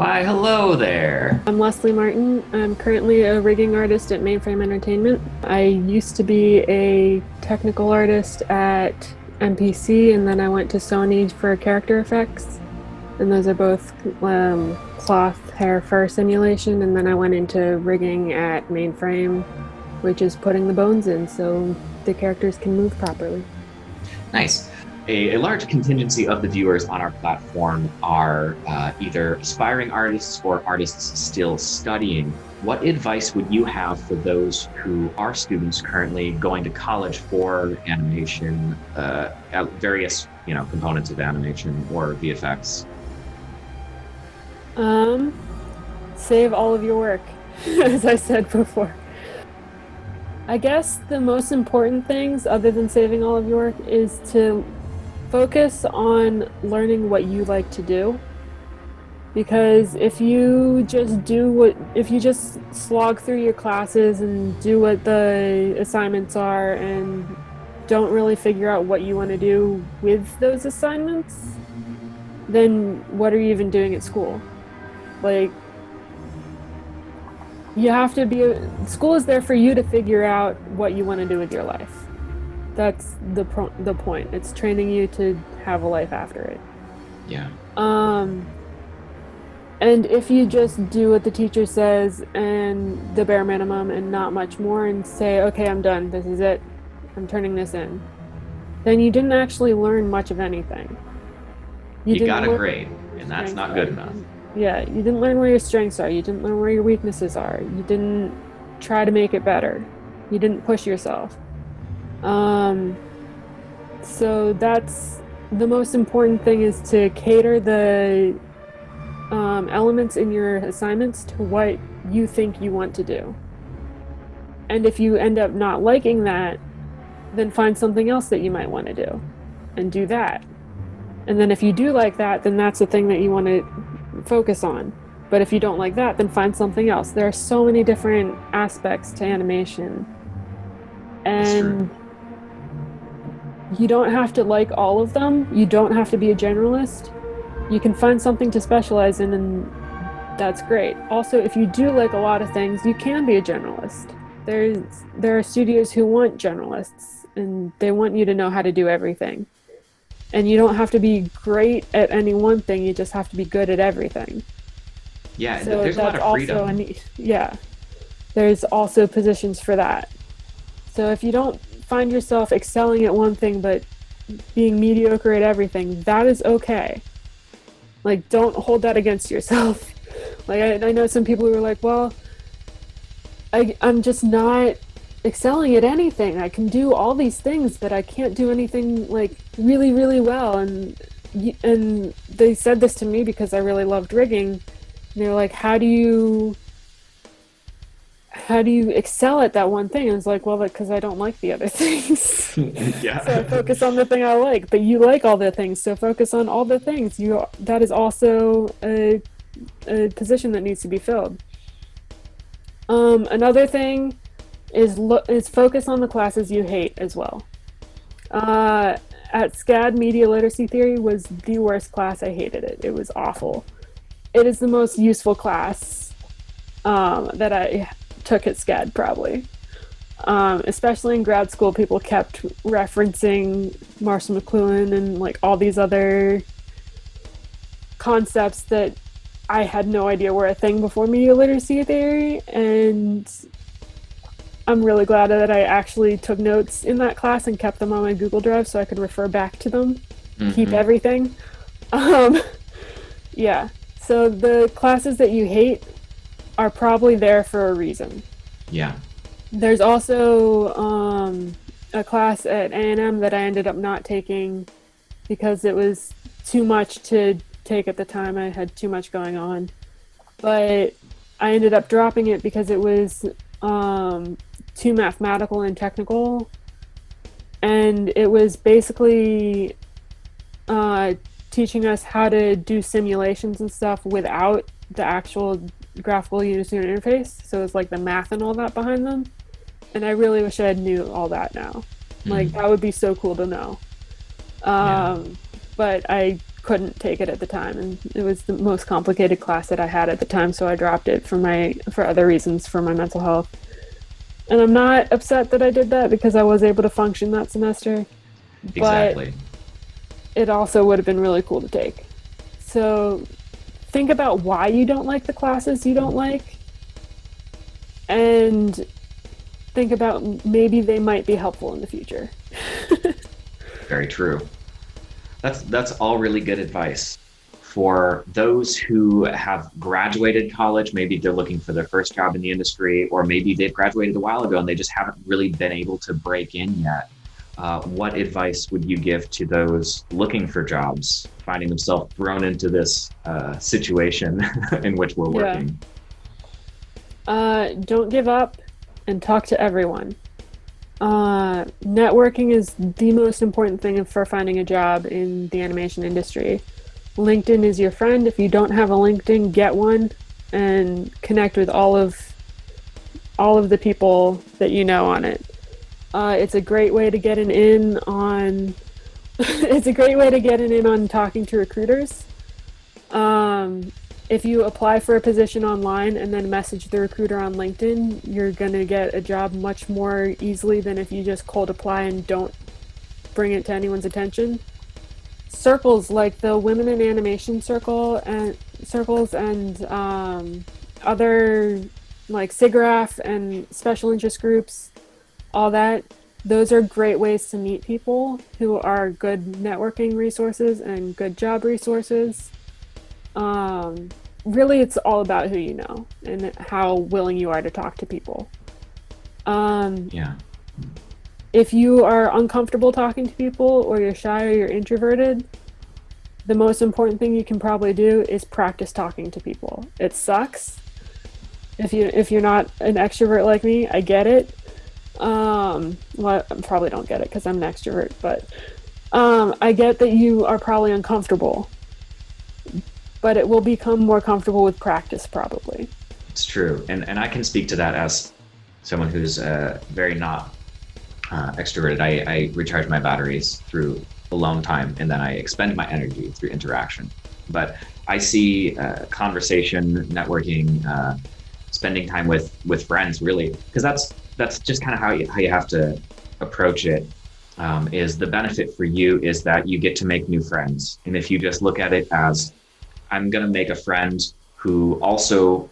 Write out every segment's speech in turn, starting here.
Why, hello there. I'm Leslie Martin. I'm currently a rigging artist at Mainframe Entertainment. I used to be a technical artist at MPC, and then I went to Sony for character effects. And those are both cloth, hair, fur simulation. And then I went into rigging at Mainframe, which is putting the bones in so the characters can move properly. Nice. A large contingency of the viewers on our platform are either aspiring artists or artists still studying. What advice would you have for those who are students currently going to college for animation, various components of animation or VFX? Save all of your work, as I said before. I guess the most important things, other than saving all of your work, is to focus on learning what you like to do. Because if you just slog through your classes and do what the assignments are and don't really figure out what you want to do with those assignments, then what are you even doing at school? School is there for you to figure out what you want to do with your life. That's the point. It's training you to have a life after it. Yeah. And if you just do what the teacher says and the bare minimum and not much more and say, okay, I'm done, this is it, I'm turning this in, then you didn't actually learn much of anything. You got a grade, and that's not good enough. Yeah, you didn't learn where your strengths are. You didn't learn where your weaknesses are. You didn't try to make it better. You didn't push yourself. So that's the most important thing, is to cater the elements in your assignments to what you think you want to do. And if you end up not liking that, then find something else that you might want to do and do that. And then if you do like that, then that's the thing that you want to focus on. But if you don't like that, then find something else. There are so many different aspects to animation, and you don't have to like all of them. You don't have to be a generalist. You can find something to specialize in, and that's great. Also, if you do like a lot of things, you can be a generalist. There are studios who want generalists, and they want you to know how to do everything. And you don't have to be great at any one thing, you just have to be good at everything. Yeah, So there's a lot of freedom. There's also positions for that. So if you don't find yourself excelling at one thing but being mediocre at everything, that is okay. Don't hold that against yourself. I know some people who are like, well, I'm just not excelling at anything. I can do all these things, but I can't do anything really, really well. And they said this to me because I really loved rigging. And they're like, how do you excel at that one thing? And it's like, well, because I don't like the other things. Yeah. So I focus on the thing I like. But you like all the things, so focus on all the things. That is also a position that needs to be filled. Another thing is focus on the classes you hate as well. At SCAD, Media Literacy Theory was the worst class. I hated it. It was awful. It is the most useful class that I took at SCAD, probably. Especially in grad school, people kept referencing Marshall McLuhan and all these other concepts that I had no idea were a thing before Media Literacy Theory, and I'm really glad that I actually took notes in that class and kept them on my Google Drive so I could refer back to them, keep everything. Yeah, so the classes that you hate are probably there for a reason. Yeah. There's also a class at A&M that I ended up not taking because it was too much to take at the time. I had too much going on. But I ended up dropping it because it was too mathematical and technical, and it was basically teaching us how to do simulations and stuff without the actual graphical user interface. So it's the math and all that behind them, and I really wish I had knew all that now. That would be so cool to know. But I couldn't take it at the time, and it was the most complicated class that I had at the time, so I dropped it for other reasons, for my mental health. And I'm not upset that I did that because I was able to function that semester, but Exactly. it also would have been really cool to take. So think about why you don't like the classes you don't like, and think about maybe they might be helpful in the future. Very true. That's all really good advice. For those who have graduated college, maybe they're looking for their first job in the industry, or maybe they've graduated a while ago and they just haven't really been able to break in yet. What advice would you give to those looking for jobs, finding themselves thrown into this situation in which we're working? Don't give up and talk to everyone. Networking is the most important thing for finding a job in the animation industry. LinkedIn is your friend. If you don't have a LinkedIn, get one and connect with all of the people that you know on it. It's a great way to get an in on. It's a great way to get an in on talking to recruiters. If you apply for a position online and then message the recruiter on LinkedIn, you're gonna get a job much more easily than if you just cold apply and don't bring it to anyone's attention. Circles like the Women in Animation circles and other like SIGGRAPH and special interest groups, all that. Those are great ways to meet people who are good networking resources and good job resources. Really, it's all about who you know and how willing you are to talk to people. Yeah. If you are uncomfortable talking to people, or you're shy, or you're introverted, the most important thing you can probably do is practice talking to people. It sucks. If you're not an extrovert like me, I get it. Well, I probably don't get it because I'm an extrovert, but I get that you are probably uncomfortable, but it will become more comfortable with practice, probably. It's true. And I can speak to that as someone who's very not extroverted. I recharge my batteries through alone time, and then I expend my energy through interaction. But I see conversation, networking, spending time with friends, really, because that's just kind of how you have to approach it. Is the benefit for you is that you get to make new friends, and if you just look at it as I'm going to make a friend who also,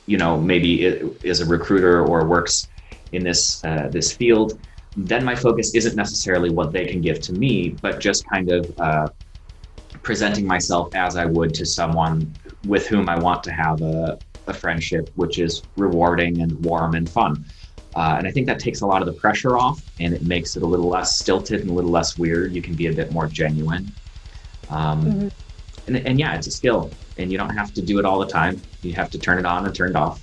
maybe is a recruiter or works in this field, then my focus isn't necessarily what they can give to me, but just kind of presenting myself as I would to someone with whom I want to have a friendship, which is rewarding and warm and fun. And I think that takes a lot of the pressure off, and it makes it a little less stilted and a little less weird. You can be a bit more genuine. Mm-hmm. And yeah, it's a skill, and you don't have to do it all the time. You have to turn it on and turn it off,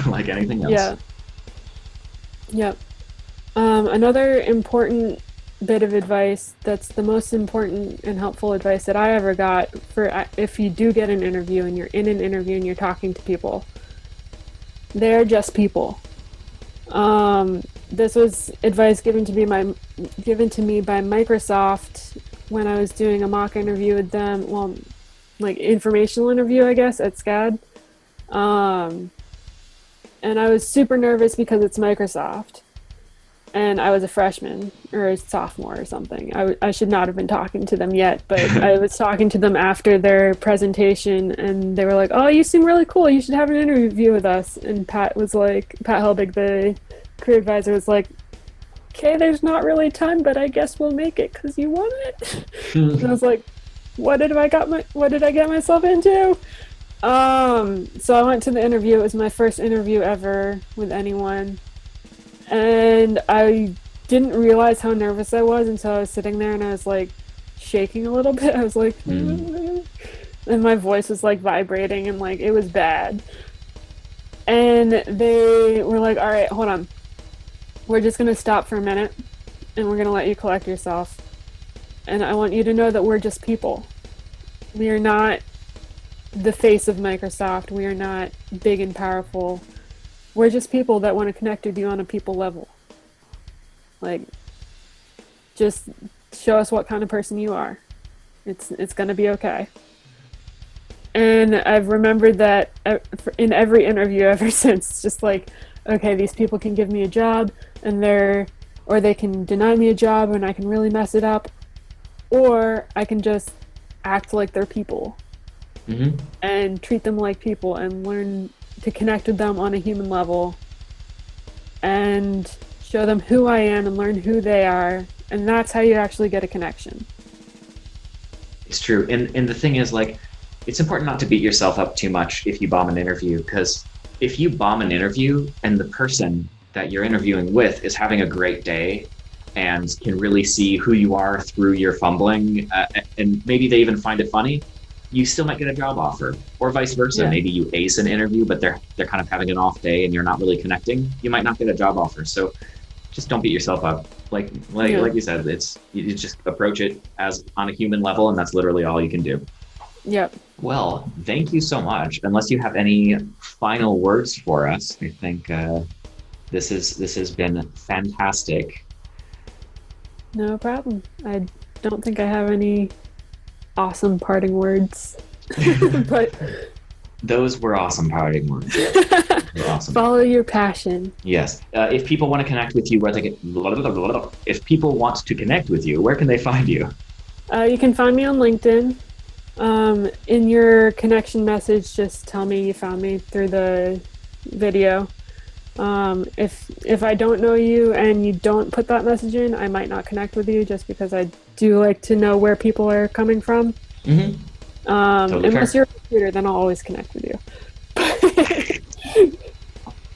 like anything else. Yeah. Yep. Another important bit of advice that's the most important and helpful advice that I ever got for if you do get an interview and you're in an interview and you're talking to people, they're just people. This was advice given to me by Microsoft when I was doing a mock interview with them. Well, like informational interview, I guess, at SCAD. And I was super nervous because it's Microsoft. And I was a freshman or a sophomore or something. I should not have been talking to them yet, but I was talking to them after their presentation, and they were like, "Oh, you seem really cool. You should have an interview with us." And Pat Helbig, the career advisor, was like, "Okay, there's not really time, but I guess we'll make it because you want it." And I was like, "What did I get myself into?" So I went to the interview. It was my first interview ever with anyone. And I didn't realize how nervous I was until I was sitting there and I was like shaking a little bit. I was like, and my voice was like vibrating and like it was bad. And they were like, "All right, hold on. We're just going to stop for a minute and we're going to let you collect yourself. And I want you to know that we're just people. We are not the face of Microsoft. We are not big and powerful. We're just people that want to connect with you on a people level. Like, just show us what kind of person you are." It's going to be okay. And I've remembered that in every interview ever since. It's just like, okay, these people can give me a job or they can deny me a job and I can really mess it up, or I can just act like they're people and treat them like people and learn to connect with them on a human level and show them who I am and learn who they are. And that's how you actually get a connection. It's true. And the thing is, like, it's important not to beat yourself up too much if you bomb an interview, because if you bomb an interview and the person that you're interviewing with is having a great day and can really see who you are through your fumbling, and maybe they even find it funny, you still might get a job offer. Or vice versa. Yeah. Maybe you ace an interview, but they're kind of having an off day and you're not really connecting. You might not get a job offer. So just don't beat yourself up. Like you said, you just approach it as on a human level, and that's literally all you can do. Yep. Well, thank you so much. Unless you have any final words for us, I think this has been fantastic. No problem. I don't think I have any awesome parting words, but those were awesome parting words. Awesome. Follow your passion. Yes. If people want to connect with you, if people want to connect with you, where can they find you? You can find me on LinkedIn. In your connection message, just tell me you found me through the video. If I don't know you and you don't put that message in, I might not connect with you, just because I do like to know where people are coming from. Totally unless fair. You're a recruiter, then I'll always connect with you.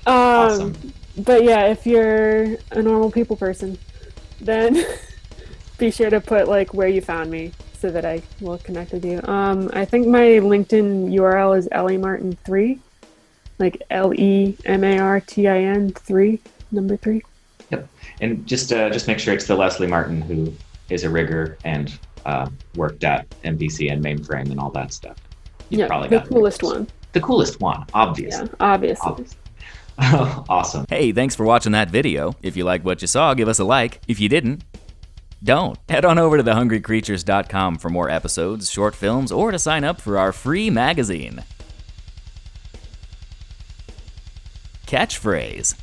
Awesome. But yeah, if you're a normal people person, then be sure to put like where you found me so that I will connect with you. I think my LinkedIn URL is LEMartin3, like LEMARTIN 3, number 3. Yep. And just make sure it's the Leslie Martin who is a rigger and worked at MVC and mainframe and all that stuff. Yeah, the coolest one. The coolest one, obviously. Yeah, obviously. Awesome. Hey, thanks for watching that video. If you liked what you saw, give us a like. If you didn't, don't. Head on over to thehungrycreatures.com for more episodes, short films, or to sign up for our free magazine. Catchphrase.